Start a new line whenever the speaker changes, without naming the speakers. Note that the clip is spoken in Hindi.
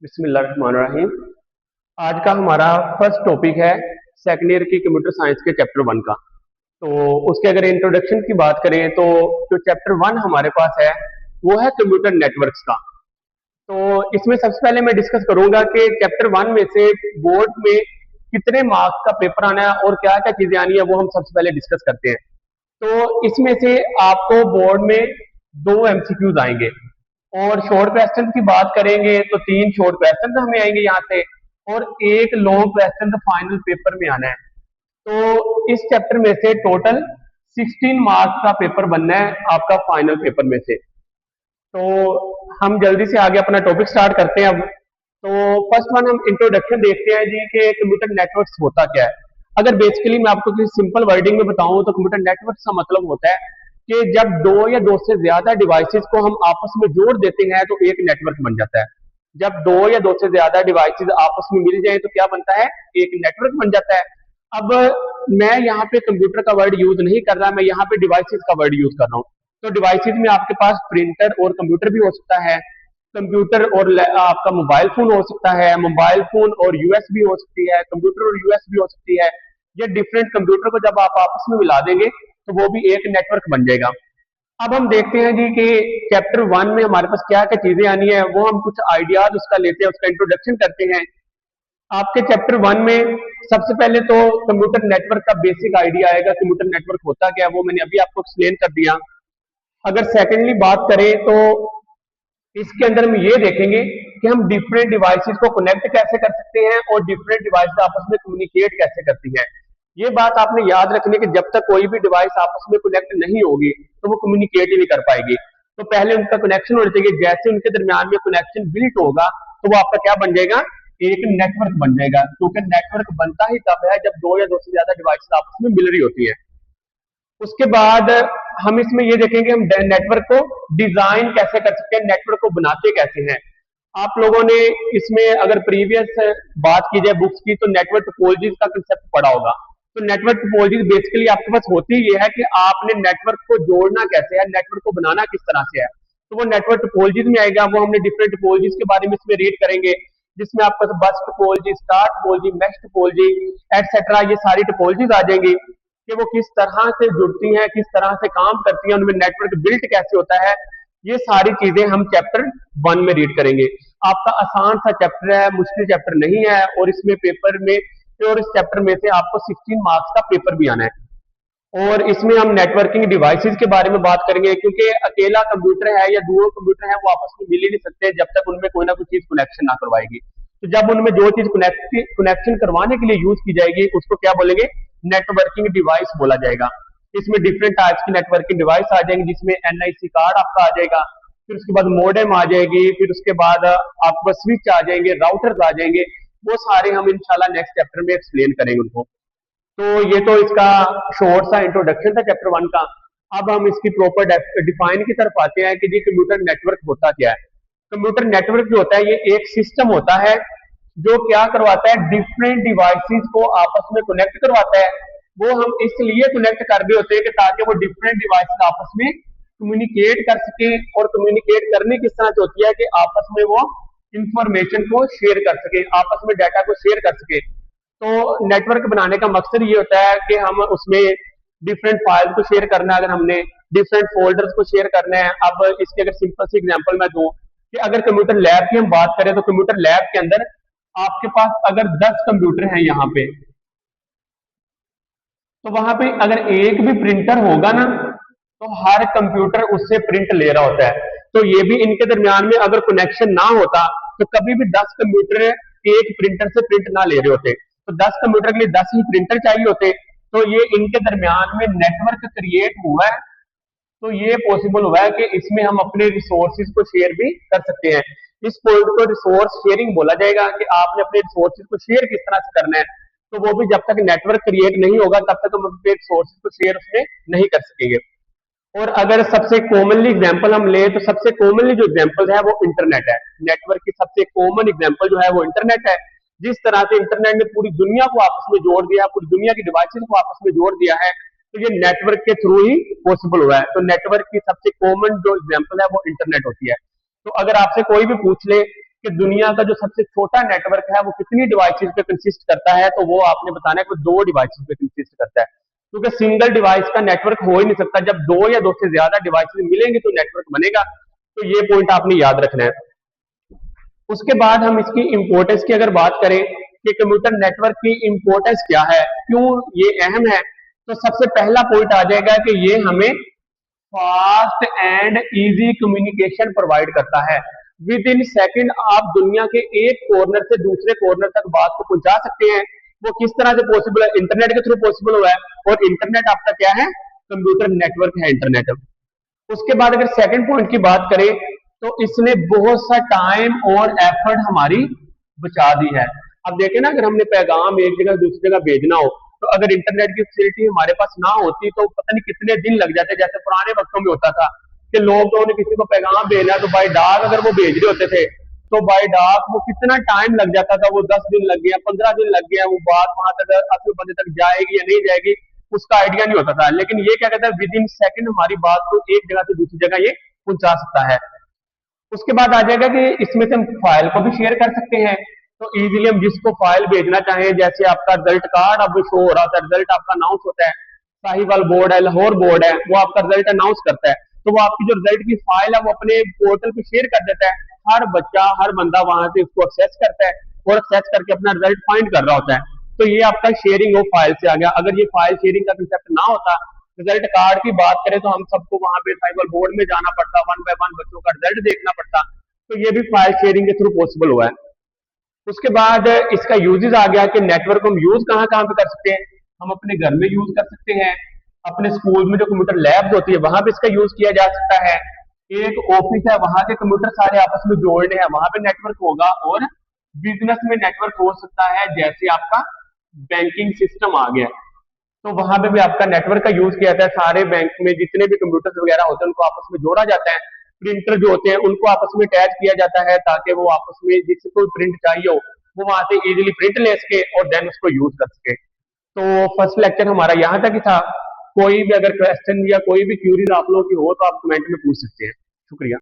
बिस्मिल्लाहिर्रहमानिर्रहीम। आज का हमारा फर्स्ट टॉपिक है सेकेंड ईयर की कंप्यूटर साइंस के चैप्टर वन का। तो उसके अगर इंट्रोडक्शन की बात करें तो जो चैप्टर वन हमारे पास है वो है कंप्यूटर नेटवर्क्स का। तो इसमें सबसे पहले मैं डिस्कस करूंगा कि चैप्टर वन में से बोर्ड में कितने मार्क्स का पेपर आना है और क्या क्या चीजें आनी है वो हम सबसे पहले डिस्कस करते हैं। तो इसमें से आपको बोर्ड में दो एमसीक्यूज आएंगे और शॉर्ट क्वेश्चन की बात करेंगे तो तीन शॉर्ट क्वेश्चन हमें आएंगे यहाँ से और एक लॉन्ग क्वेश्चन तो फाइनल पेपर में आना है। तो इस चैप्टर में से टोटल 16 मार्क्स का पेपर बनना है आपका फाइनल पेपर में से। तो हम जल्दी से आगे अपना टॉपिक स्टार्ट करते हैं अब। तो फर्स्ट वन हम इंट्रोडक्शन देखते हैं जी कि कंप्यूटर नेटवर्क्स होता क्या है। अगर बेसिकली मैं आपको किसी सिंपल वर्डिंग में बताऊं तो कंप्यूटर नेटवर्क का मतलब होता है कि जब दो या दो से ज्यादा डिवाइसेस को हम आपस में जोड़ देते हैं तो एक नेटवर्क बन जाता है। जब दो या दो से ज्यादा डिवाइसेस आपस में मिल जाए तो क्या बनता है, एक नेटवर्क बन जाता है। अब मैं यहाँ पे कंप्यूटर का वर्ड यूज नहीं कर रहा, मैं यहाँ पे डिवाइसेस का वर्ड यूज कर रहा हूँ। तो डिवाइसेस में आपके पास प्रिंटर और कंप्यूटर भी हो सकता है, कंप्यूटर और आपका मोबाइल फोन हो सकता है, मोबाइल फोन और यूएसबी हो सकती है, कंप्यूटर और यूएसबी हो सकती है। ये डिफरेंट कंप्यूटर को जब आप आपस में मिला देंगे तो वो भी एक नेटवर्क बन जाएगा। अब हम देखते हैं जी कि चैप्टर वन में हमारे पास क्या क्या चीजें आनी है, वो हम कुछ आइडियाज उसका लेते हैं, उसका इंट्रोडक्शन करते हैं। आपके चैप्टर वन में सबसे पहले तो कंप्यूटर नेटवर्क का बेसिक आइडिया आएगा, कंप्यूटर नेटवर्क होता क्या है वो मैंने अभी आपको एक्सप्लेन कर दिया। अगर सेकेंडली बात करें तो इसके अंदर हम ये देखेंगे कि हम डिफरेंट डिवाइसेस को कनेक्ट कैसे कर सकते हैं और डिफरेंट डिवाइस आपस में कम्युनिकेट कैसे करती हैं। ये बात आपने याद रखनी कि जब तक कोई भी डिवाइस आपस में कनेक्ट नहीं होगी तो वो कम्युनिकेट ही नहीं कर पाएगी। तो पहले उनका कनेक्शन होना चाहिए, जैसे उनके दरमियान में कनेक्शन बिल्ट होगा तो वो आपका क्या बन जाएगा, एक नेटवर्क बन जाएगा। क्योंकि नेटवर्क बनता ही तब है जब दो या दो से ज्यादा डिवाइस आपस में मिल रही होती है। उसके बाद हम इसमें ये देखेंगे हम नेटवर्क को डिजाइन कैसे कर सकते हैं, नेटवर्क को बनाते कैसे हैं। आप लोगों ने इसमें अगर प्रीवियस बात की जाए बुक्स की तो नेटवर्क टोपोलॉजीज का कंसेप्ट पढ़ा होगा। तो नेटवर्क टोपोलॉजीज बेसिकली आपके पास होती ये है कि आपने नेटवर्क को जोड़ना कैसे है, नेटवर्क को बनाना किस तरह से है। तो वो नेटवर्क टोपोलॉजीज में आएगा, वो हमने डिफरेंट टोपोलॉजीज के बारे में इसमें रीड करेंगे, जिसमें आपका बस topology, star topology, mesh topology etcetera, ये सारी टोपोलॉजीज आ जाएंगी कि वो किस तरह से जुड़ती हैं, किस तरह से काम करती हैं, उनमें नेटवर्क बिल्ट कैसे होता है। ये सारी चीजें हम चैप्टर वन में रीड करेंगे। आपका आसान सा चैप्टर है, मुश्किल चैप्टर नहीं है। और इसमें पेपर में और इस चैप्टर में से आपको 16 मार्क्स का पेपर भी आना है। और इसमें हम नेटवर्किंग डिवाइसेस के बारे में बात करेंगे, क्योंकि अकेला कंप्यूटर है या दो कंप्यूटर है वो आपस में मिल ही नहीं सकते जब तक उनमें कोई ना कोई चीज कनेक्शन ना करवाएगी। तो जब उनमें जो चीज कनेक्शन करवाने के लिए यूज की जाएगी उसको क्या बोलेंगे, नेटवर्किंग डिवाइस बोला जाएगा। इसमें डिफरेंट टाइप्स की नेटवर्किंग डिवाइस आ जाएंगी, जिसमें एनआईसी कार्ड आपका आ जाएगा, फिर उसके बाद मोडेम आ जाएगी, फिर उसके बाद आपको स्विच आ जाएंगे, राउटर्स आ जाएंगे। वो सारे हम इंशाल्लाह नेक्स्ट चैप्टर में एक्सप्लेन करेंगे उनको। तो ये तो इसका शॉर्ट सा इंट्रोडक्शन था चैप्टर वन का। अब हम इसकी प्रॉपर डिफाइन की तरफ आते हैं कि जी कंप्यूटर नेटवर्क होता क्या है। कंप्यूटर नेटवर्क जो होता है ये एक सिस्टम होता है जो क्या करवाता है, डिफरेंट डिवाइसेस को आपस में कनेक्ट करवाता है। वो हम इसलिए कनेक्ट कर रहे होते हैं कि ताकि वो डिफरेंट डिवाइसेस आपस में कम्युनिकेट कर सके। और कम्युनिकेट करने किस तरह से होती है कि आपस में वो इंफॉर्मेशन को शेयर कर सके, आपस में डाटा को शेयर कर सके। तो नेटवर्क बनाने का मकसद ये होता है कि हम उसमें डिफरेंट फाइल्स को शेयर करना है, अगर हमने डिफरेंट फोल्डर्स को शेयर करना है। अब इसके अगर सिंपल सी एग्जांपल मैं दूं कि अगर कंप्यूटर लैब की हम बात करें तो कंप्यूटर लैब के अंदर आपके पास अगर 10 कंप्यूटर हैं यहाँ पे, तो वहां पे अगर एक भी प्रिंटर होगा ना तो हर कंप्यूटर उससे प्रिंट ले रहा होता है। तो ये भी इनके दरमियान में अगर कनेक्शन ना होता तो कभी भी 10 कंप्यूटर एक प्रिंटर से प्रिंट ना ले रहे होते। तो 10 कंप्यूटर के लिए 10 ही प्रिंटर चाहिए होते। तो ये इनके दरमियान में नेटवर्क क्रिएट हुआ है। तो ये पॉसिबल हुआ है कि इसमें हम अपने रिसोर्सेज को शेयर भी कर सकते हैं। इस पॉइंट को रिसोर्स शेयरिंग बोला जाएगा कि आपने अपने रिसोर्सेज को शेयर किस तरह से करना है। तो वो भी जब तक नेटवर्क क्रिएट नहीं होगा तब तक हम अपने रिसोर्सेज को शेयर उसमें नहीं कर सकेंगे। और अगर सबसे कॉमनली एग्जांपल हम ले तो सबसे कॉमनली जो एग्जांपल है वो इंटरनेट है। नेटवर्क की सबसे कॉमन एग्जांपल जो है वो इंटरनेट है। जिस तरह से इंटरनेट ने पूरी दुनिया को आपस में जोड़ दिया, पूरी दुनिया की डिवाइसेस को आपस में जोड़ दिया है, तो ये नेटवर्क के थ्रू ही पॉसिबल हुआ है। तो नेटवर्क की सबसे कॉमन जो एग्जांपल है वो इंटरनेट होती है। तो अगर आपसे कोई भी पूछ ले कि दुनिया का जो सबसे छोटा नेटवर्क है वो कितनी डिवाइसेस पे कंसिस्ट करता है, तो वो आपने बताना है कि दो डिवाइसेस पे कंसिस्ट करता है, क्योंकि सिंगल डिवाइस का नेटवर्क हो ही नहीं सकता। जब दो या दो से ज्यादा डिवाइसेस मिलेंगे तो नेटवर्क बनेगा। तो ये पॉइंट आपने याद रखना है। उसके बाद हम इसकी इंपॉर्टेंस की अगर बात करें कि कंप्यूटर नेटवर्क की इंपॉर्टेंस क्या है, क्यों ये अहम है, तो सबसे पहला पॉइंट आ जाएगा कि ये हमें fast and easy communication provide करता है। विद इन सेकंड आप दुनिया के एक कॉर्नर से दूसरे कॉर्नर तक बात को पहुंचा सकते हैं। वो किस तरह से पॉसिबल है? इंटरनेट के थ्रू पॉसिबल हुआ है। और इंटरनेट आपका क्या है? कंप्यूटर नेटवर्क है इंटरनेट। उसके बाद अगर सेकंड पॉइंट की बात करें तो इसने बहुत सा टाइम और एफर्ट हमारी बचा दी है। अब देखें ना, अगर हमने पैगाम एक जगह दूसरी जगह भेजना हो, तो अगर इंटरनेट की फैसिलिटी हमारे पास ना होती तो पता नहीं कितने दिन लग जाते। जैसे पुराने वक्तों में होता था कि लोगों ने किसी को पैगाम भेजना है तो बाई डाक अगर वो भेज रहे होते थे तो बाई डाक वो कितना टाइम लग जाता था। वो 10 दिन लग गया, 15 दिन लग गया, वो बात वहां तक असली बंदे तक जाएगी या नहीं जाएगी उसका आइडिया नहीं होता था। लेकिन ये क्या कहता है, विद इन सेकंड हमारी बात को एक जगह से दूसरी जगह ये पहुंचा सकता है। उसके बाद आ जाएगा कि इसमें से हम फाइल को भी शेयर कर सकते हैं। तो इजीली हम जिसको फाइल भेजना चाहें, जैसे आपका रिजल्ट कार्ड अब शो हो रहा था, रिजल्ट आपका अनाउंस होता है, साहिवाल बोर्ड है, लाहौर बोर्ड है, वो आपका रिजल्ट अनाउंस करता है, तो वो आपकी जो रिजल्ट की फाइल है वो अपने पोर्टल पे शेयर कर देता है। हर बच्चा, हर बंदा वहां से उसको एक्सेस करता है और एक्सेस करके अपना रिजल्ट फाइंड कर रहा होता है। तो ये आपका शेयरिंग ऑफ फाइल से आ गया। अगर ये फाइल शेयरिंग का कंसेप्ट ना होता, रिजल्ट कार्ड की बात करें तो हम सबको वहां पे साइबर बोर्ड में जाना पड़ता, वन बाय वन बच्चों का रिजल्ट देखना पड़ता। तो ये भी फाइल शेयरिंग के थ्रू पॉसिबल हुआ है। उसके बाद इसका यूजेस आ गया कि नेटवर्क हम यूज कहाँ कहाँ पे कर सकते हैं। हम अपने घर में यूज कर सकते हैं, अपने स्कूल में जो कंप्यूटर लैब्स होती है वहां पे इसका यूज किया जा सकता है। एक ऑफिस है, वहां के कंप्यूटर सारे आपस में जोड़ने हैं, वहां पे नेटवर्क होगा। और बिजनेस में नेटवर्क हो सकता है, जैसे आपका बैंकिंग सिस्टम आ गया, तो वहां पे भी आपका नेटवर्क का यूज किया जाता है। सारे बैंक में जितने भी कंप्यूटर वगैरह होते हैं उनको आपस में जोड़ा जाता है। प्रिंटर जो होते हैं उनको आपस में अटैच किया जाता है ताकि वो आपस में जिससे कोई प्रिंट चाहिए हो वो वहां से इजीली प्रिंट ले सके और देन उसको यूज कर सके। तो फर्स्ट लेक्चर हमारा यहाँ तक ही था। कोई भी अगर क्वेश्चन या कोई भी क्यूरीज आप लोगों की हो तो आप कमेंट में पूछ सकते हैं। शुक्रिया।